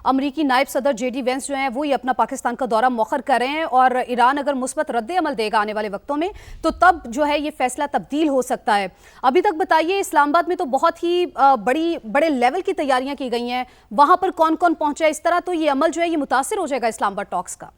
अमरीकी नायब सदर JD वेंस जो हैं वो ये अपना पाकिस्तान का दौरा मौखर कर रहे हैं और ईरान अगर मुस्बत रद्द अमल देगा आने वाले वक्तों में तो तब जो है ये फैसला तब्दील हो सकता है। अभी तक बताइए, इस्लामाबाद में तो बहुत ही बड़े लेवल की तैयारियां की गई हैं, वहां पर कौन कौन पहुंचा है, इस तरह तो ये अमल जो है ये मुतासिर हो जाएगा इस्लामाबाद टॉक्स का?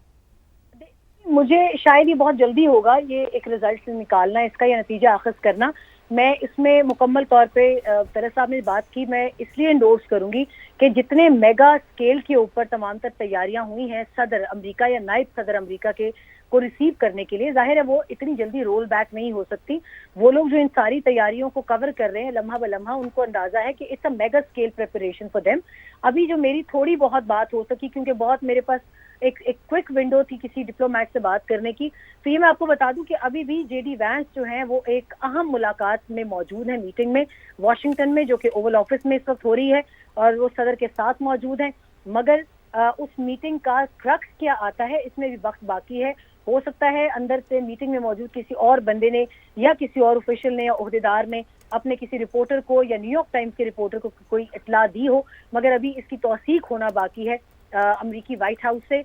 मुझे शायद ये बहुत जल्दी होगा ये एक रिजल्ट निकालना, इसका या नतीजा अखज़ करना। मैं इसमें मुकम्मल तौर पे तलत साहब ने बात की, मैं इसलिए इंडोर्स करूंगी कि जितने मेगा स्केल के ऊपर तमाम तर तैयारियां हुई हैं सदर अमेरिका या नायब सदर अमेरिका के को रिसीव करने के लिए, जाहिर है वो इतनी जल्दी रोल बैक नहीं हो सकती। वो लोग जो इन सारी तैयारियों को कवर कर रहे हैं लम्हा ब लम्हा, उनको अंदाजा है कि it's a mega scale preparation for them. अभी जो मेरी थोड़ी बहुत बात हो सकी, क्योंकि बहुत मेरे पास एक क्विक विंडो थी किसी डिप्लोमेट से बात करने की, तो ये मैं आपको बता दूं कि अभी भी JD वैंस जो हैं वो एक अहम मुलाकात में मौजूद है, मीटिंग में वाशिंगटन में, जो कि ओवल ऑफिस में इस वक्त हो रही है और वो सदर के साथ मौजूद हैं। मगर उस मीटिंग का क्रक्स क्या आता है इसमें भी वक्त बाकी है। हो सकता है अंदर से मीटिंग में मौजूद किसी और बंदे ने या किसी और ऑफिशियल ने या ओहदेदार ने अपने किसी रिपोर्टर को या न्यूयॉर्क टाइम्स के रिपोर्टर को कोई इत्तला दी हो, मगर अभी इसकी तौसीक होना बाकी है। अमरीकी व्हाइट हाउस से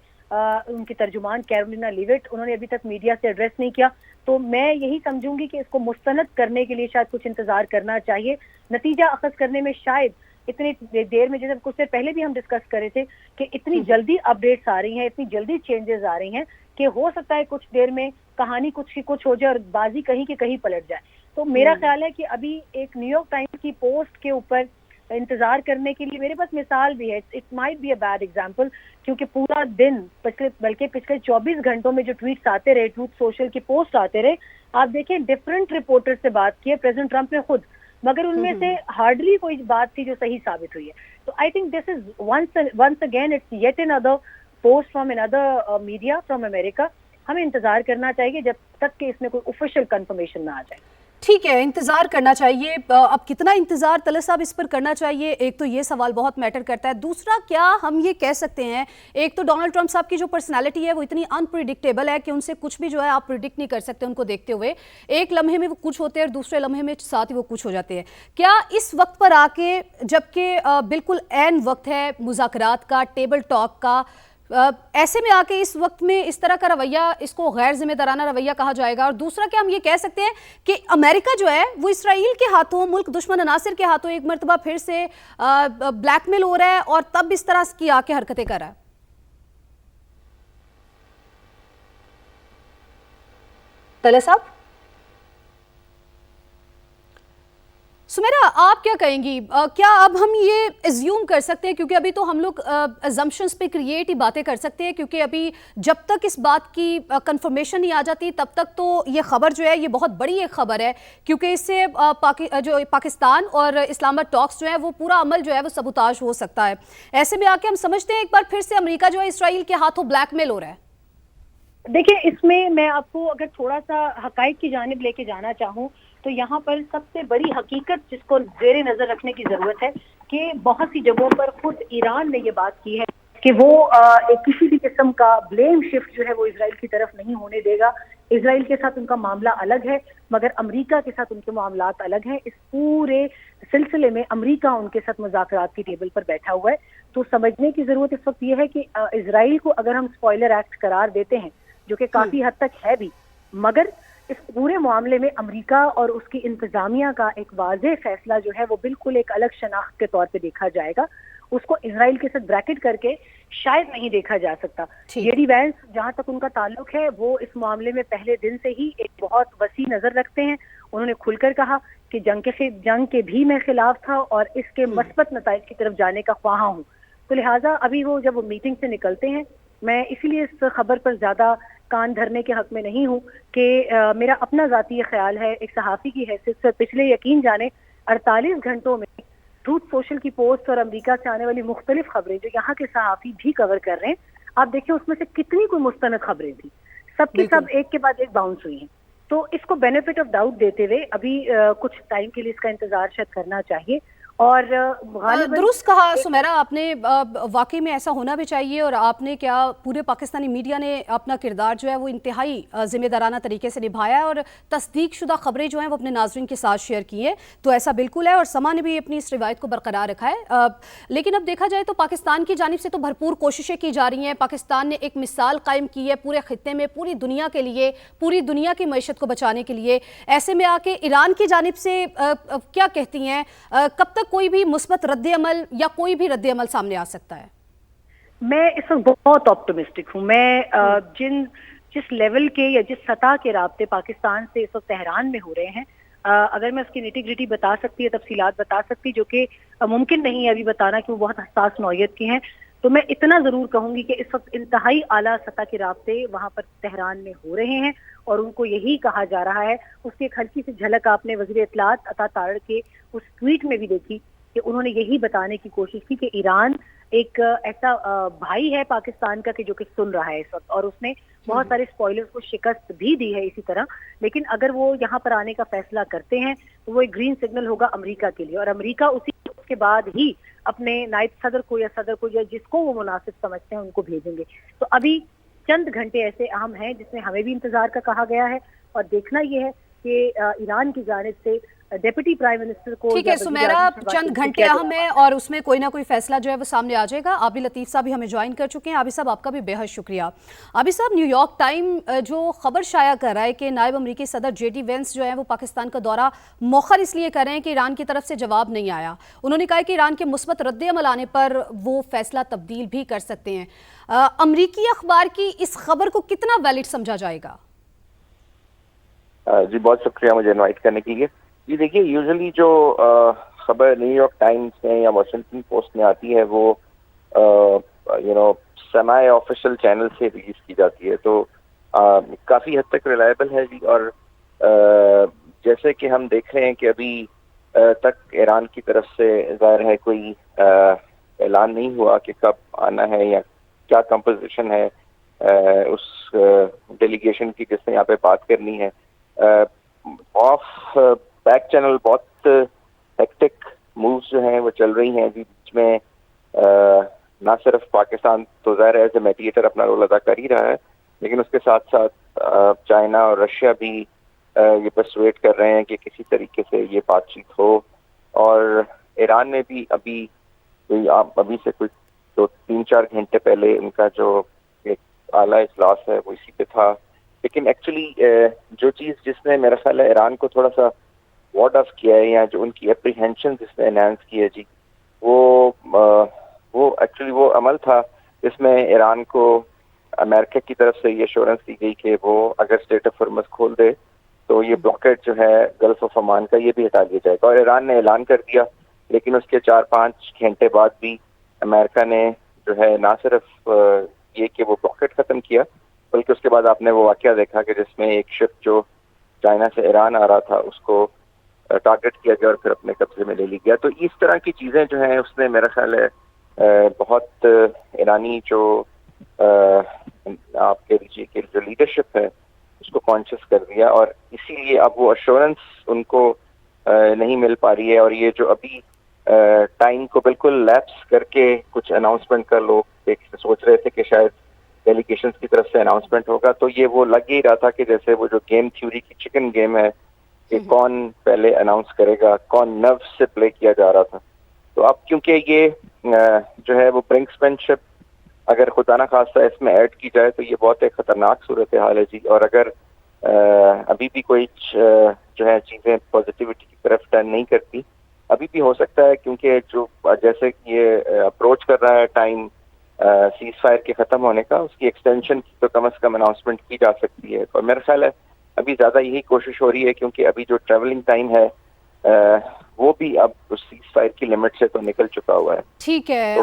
उनकी तर्जुमान कैरोलिना लिविट, उन्होंने अभी तक मीडिया से एड्रेस नहीं किया, तो मैं यही समझूंगी कि इसको मुस्तनद करने के लिए शायद कुछ इंतजार करना चाहिए। नतीजा अखज़ करने में शायद इतनी देर में, जैसे कुछ देर पहले भी हम डिस्कस कर रहे थे कि इतनी जल्दी अपडेट्स आ रही हैं, इतनी जल्दी चेंजेस आ रही हैं कि हो सकता है कुछ देर में कहानी कुछ की कुछ हो जाए और बाजी कहीं की कहीं पलट जाए। तो मेरा ख्याल है कि अभी एक न्यूयॉर्क टाइम्स की पोस्ट के ऊपर इंतजार करने के लिए मेरे पास मिसाल भी है। It might be a bad example, क्योंकि पूरा दिन बल्कि पिछले 24 घंटों में जो ट्वीट्स आते रहे, ट्रूथ सोशल की पोस्ट आते रहे, आप देखें डिफरेंट रिपोर्टर से बात की है प्रेसिडेंट ट्रंप ने खुद, मगर उनमें से हार्डली कोई बात थी जो सही साबित हुई है। तो I think this is once again it's yet another post from another media from America. हमें इंतजार करना चाहिए जब तक कि इसमें कोई ऑफिशियल कंफर्मेशन ना आ जाए। ठीक है, इंतजार करना चाहिए। अब कितना इंतजार तलत साहब इस पर करना चाहिए, एक तो ये सवाल बहुत मैटर करता है। दूसरा, क्या हम ये कह सकते हैं, एक तो डोनाल्ड ट्रंप साहब की जो पर्सनालिटी है वो इतनी अनप्रिडिक्टेबल है कि उनसे कुछ भी जो है आप प्रिडिक्ट नहीं कर सकते उनको देखते हुए। एक लम्हे में वो कुछ होते हैं और दूसरे लम्हे में साथ ही वो कुछ हो जाते हैं। क्या इस वक्त पर आके, जबकि बिल्कुल ऐन वक्त है मुज़ाकरात का, टेबल टॉक का, ऐसे में आके इस वक्त में इस तरह का रवैया, इसको गैर जिम्मेदाराना रवैया कहा जाएगा? और दूसरा, क्या हम ये कह सकते हैं कि अमेरिका जो है वो इसराइल के हाथों, मुल्क दुश्मन अनासिर के हाथों एक मरतबा फिर से ब्लैकमेल हो रहा है और तब इस तरह की आके हरकतें कर रहा है? तले साहब, सुमेरा, आप क्या कहेंगी? क्या अब हम ये एज्यूम कर सकते हैं, क्योंकि अभी तो हम लोग अजम्पशंस पे क्रिएट ही बातें कर सकते हैं, क्योंकि अभी जब तक इस बात की कंफर्मेशन नहीं आ जाती तब तक तो ये खबर जो है ये बहुत बड़ी एक खबर है, क्योंकि इससे जो पाकिस्तान और इस्लामाबाद टॉक्स जो है वो पूरा अमल जो है वो सबूताज हो सकता है। ऐसे में आके हम समझते हैं एक बार फिर से अमेरिका जो है इसराइल के हाथों ब्लैकमेल हो रहा है। देखिए, इसमें मैं आपको अगर थोड़ा सा हकाइक की जानिब लेके जाना चाहूँ तो यहाँ पर सबसे बड़ी हकीकत जिसको जेरे नजर रखने की जरूरत है कि बहुत सी जगहों पर खुद ईरान ने ये बात की है कि वो किसी भी किस्म का ब्लेम शिफ्ट जो है वो इजराइल की तरफ नहीं होने देगा। इजराइल के साथ उनका मामला अलग है, मगर अमेरिका के साथ उनके मामलात अलग हैं। इस पूरे सिलसिले में अमेरिका उनके साथ मुज़ाकरात की टेबल पर बैठा हुआ है। तो समझने की जरूरत इस वक्त ये है कि इजराइल को अगर हम स्पॉइलर एक्ट करार देते हैं, जो कि काफी हद तक है भी, मगर इस पूरे मामले में अमेरिका और उसकी इंतजामिया का एक वाज़ेह फैसला जो है वो बिल्कुल एक अलग शनाख्त के तौर पे देखा जाएगा। उसको इजराइल के साथ ब्रैकेट करके शायद नहीं देखा जा सकता। JD वैंस, जहां तक उनका ताल्लुक है, वो इस मामले में पहले दिन से ही एक बहुत वसी नजर रखते हैं। उन्होंने खुलकर कहा कि जंग के भी मैं खिलाफ था और इसके मस्बत नताइज की तरफ जाने का ख्वाहा हूँ। तो लिहाजा अभी वो जब वो मीटिंग से निकलते हैं, मैं इसीलिए इस खबर पर ज्यादा कान धरने के हक में नहीं हूँ कि मेरा अपना ज़ाती ख्याल है एक सहाफ़ी की हैसियत से, पिछले यकीन जाने 48 घंटों में ट्रूथ सोशल की पोस्ट और अमेरिका से आने वाली मुख्तलिफ खबरें जो यहाँ के सहाफ़ी भी कवर कर रहे हैं, आप देखिए उसमें से कितनी कोई मुस्तनद खबरें थी, सबकी सब एक के बाद एक बाउंस हुई हैं। तो इसको बेनिफिट ऑफ डाउट देते हुए अभी कुछ टाइम के लिए इसका इंतजार शायद करना चाहिए اور غالباً درست کہا سمیرا آپ نے، واقعی میں ایسا ہونا بھی چاہیے، اور آپ نے کیا پورے پاکستانی میڈیا نے اپنا کردار جو ہے وہ انتہائی ذمہ دارانہ طریقے سے نبھایا ہے، اور تصدیق شدہ خبریں جو ہیں وہ اپنے ناظرین کے ساتھ شیئر کی ہیں، تو ایسا بالکل ہے، اور سما نے بھی اپنی اس روایت کو برقرار رکھا ہے۔ لیکن اب دیکھا جائے تو پاکستان کی جانب سے تو بھرپور کوششیں کی جا رہی ہیں، پاکستان نے ایک مثال قائم کی ہے پورے خطے میں، پوری دنیا کے لیے، پوری دنیا کی معیشت کو بچانے کے لیے۔ ایسے میں آ کے ایران کی جانب سے کیا کہتی ہیں، کب تک کوئی بھی مثبت رد عمل یا کوئی بھی رد عمل سامنے آ سکتا ہے؟ میں اس وقت بہت آپٹمسٹک ہوں۔ میں جس لیول کے یا جس سطح کے رابطے پاکستان سے اس وقت تہران میں ہو رہے ہیں، اگر میں اس کی نیٹی گریٹی بتا سکتی ہے، تفصیلات بتا سکتی، جو کہ ممکن نہیں ہے ابھی بتانا کہ وہ بہت حساس نوعیت کی ہیں، تو میں اتنا ضرور کہوں گی کہ اس وقت انتہائی اعلیٰ سطح کے رابطے وہاں پر تہران میں ہو رہے ہیں، اور ان کو یہی کہا جا رہا ہے۔ اس کی ایک ہلکی سی جھلک آپ نے وزیر اطلاعات عطا تارڑ کے اس ٹویٹ میں بھی دیکھی کہ انہوں نے یہی بتانے کی کوشش کی کہ ایران ایک ایسا بھائی ہے پاکستان کا کہ جو کہ سن رہا ہے اس وقت، اور اس نے بہت سارے اسپوائلرز کو شکست بھی دی ہے اسی طرح، لیکن اگر وہ یہاں پر آنے کا فیصلہ کرتے ہیں تو وہ ایک گرین سگنل ہوگا امریکہ کے لیے، اور امریکہ اس کے بعد ہی اپنے نائب صدر کو یا صدر کو یا جس کو وہ مناسب سمجھتے ہیں ان کو بھیجیں گے۔ تو ابھی چند گھنٹے ایسے اہم ہیں جس میں ہمیں بھی انتظار کا کہا گیا ہے، اور دیکھنا یہ ہے کہ ایران کی جانب سے ڈیپٹی پرائم منسٹر کو، ٹھیک ہے سمیرا، چند گھنٹے اہم ہیں اور اس میں کوئی نہ کوئی فیصلہ جو ہے وہ سامنے آ جائے گا۔ عابد لطیف صاحب بھی ہمیں جوائن کر چکے ہیں۔ عابد صاحب آپ کا بھی بے حد شکریہ۔ عابد صاحب، نیو یارک ٹائم جو خبر شائع کر رہا ہے کہ نائب امریکی صدر جے ڈی وینس جو ہیں وہ پاکستان کا دورہ مؤخر اس لیے کر رہے ہیں کہ ایران کی طرف سے جواب نہیں آیا، انہوں نے کہا کہ ایران کے مثبت رد عمل آنے پر وہ فیصلہ تبدیل بھی کر سکتے ہیں۔ امریکی اخبار کی اس خبر کو کتنا ویلڈ سمجھا جائے گا؟ جی بہت شکریہ مجھے انوائٹ کرنے کے لیے۔ جی دیکھیے، یوزلی جو خبر نیو یارک ٹائمز میں یا واشنگٹن پوسٹ میں آتی ہے وہ سیمی آفیشیل چینل سے ریلیز کی جاتی ہے، تو کافی حد تک ریلائبل ہے جی۔ اور جیسے کہ ہم دیکھ رہے ہیں کہ ابھی تک ایران کی طرف سے ظاہر ہے کوئی اعلان نہیں ہوا کہ کب آنا ہے یا کیا کمپوزیشن ہے اس ڈیلیگیشن کی جس نے یہاں پہ بات کرنی ہے۔ آف بیک چینل بہت ہیکٹک مووز جو ہیں وہ چل رہی ہیں جی، بیچ میں نہ صرف پاکستان تو ظاہر ایز اے میڈیٹر اپنا رول ادا کر ہی رہا ہے، لیکن اس کے ساتھ ساتھ چائنا اور رشیا بھی یہ پرسویٹ کر رہے ہیں کہ کسی طریقے سے یہ بات چیت ہو، اور ایران میں بھی ابھی سے کچھ 2-3-4 گھنٹے پہلے ان کا جو ایک اعلیٰ اجلاس ہے وہ اسی پہ تھا۔ لیکن ایکچولی جو چیز جس نے میرا خیال ہے ایران کو تھوڑا سا وارڈ آف کیا ہے، یا جو ان کی اپریہینشن جس نے انہانس کی ہے جی، وہ ایکچولی وہ عمل تھا جس میں ایران کو امریکہ کی طرف سے یہ ایشورنس دی گئی کہ وہ اگر اسٹریٹ آف ہرمز کھول دے تو یہ بلاکیڈ جو ہے گلف آف عمان کا یہ بھی ہٹا دیا جائے گا، اور ایران نے اعلان کر دیا۔ لیکن اس کے 4-5 گھنٹے بعد بھی امریکہ نے جو ہے نہ صرف یہ کہ وہ بلاکیڈ ختم کیا، بلکہ اس کے بعد آپ نے وہ واقعہ دیکھا کہ جس میں ایک شپ جو چائنا سے ایران آ رہا تھا اس کو ٹارگٹ کیا گیا اور پھر اپنے قبضے میں لے لی گیا۔ تو اس طرح کی چیزیں جو ہیں اس نے میرا خیال ہے بہت ایرانی جو آپ کہہ لیجیے کہ جو لیڈرشپ ہے اس کو کانشیس کر دیا، اور اسی لیے اب وہ ایشورنس ان کو نہیں مل پا رہی ہے، اور یہ جو ابھی ٹائم کو بالکل لیپس کر کے کچھ اناؤنسمنٹ کا لوگ سوچ رہے تھے کہ شاید ڈیلیگیشنز کی طرف سے اناؤنسمنٹ ہوگا، تو یہ وہ لگ ہی رہا تھا کہ جیسے وہ جو گیم تھیوری کی چکن گیم ہے کہ کون پہلے اناؤنس کرے گا، کون نرو سے پلے کیا جا رہا تھا۔ تو اب کیونکہ یہ جو ہے وہ برنکسمین شپ اگر خدا نہ خواستہ اس میں ایڈ کی جائے تو یہ بہت ایک خطرناک صورتحال ہے جی، اور اگر ابھی بھی کوئی جو ہے چیزیں پازیٹیوٹی کی طرف ٹرن نہیں کرتی، ابھی بھی ہو سکتا ہے، کیونکہ جو جیسے یہ اپروچ کر رہا ہے ٹائم سیز فائر کے ختم ہونے کا، اس کی ایکسٹینشن کی تو کم از کم اناؤنسمنٹ کی جا سکتی ہے، اور میرا خیال ہے ابھی زیادہ یہی کوشش ہو رہی ہے، کیونکہ ابھی جو ٹریولنگ ٹائم ہے وہ بھی اب سیز فائر کی لمٹ سے تو نکل چکا ہوا ہے۔ ٹھیک ہے۔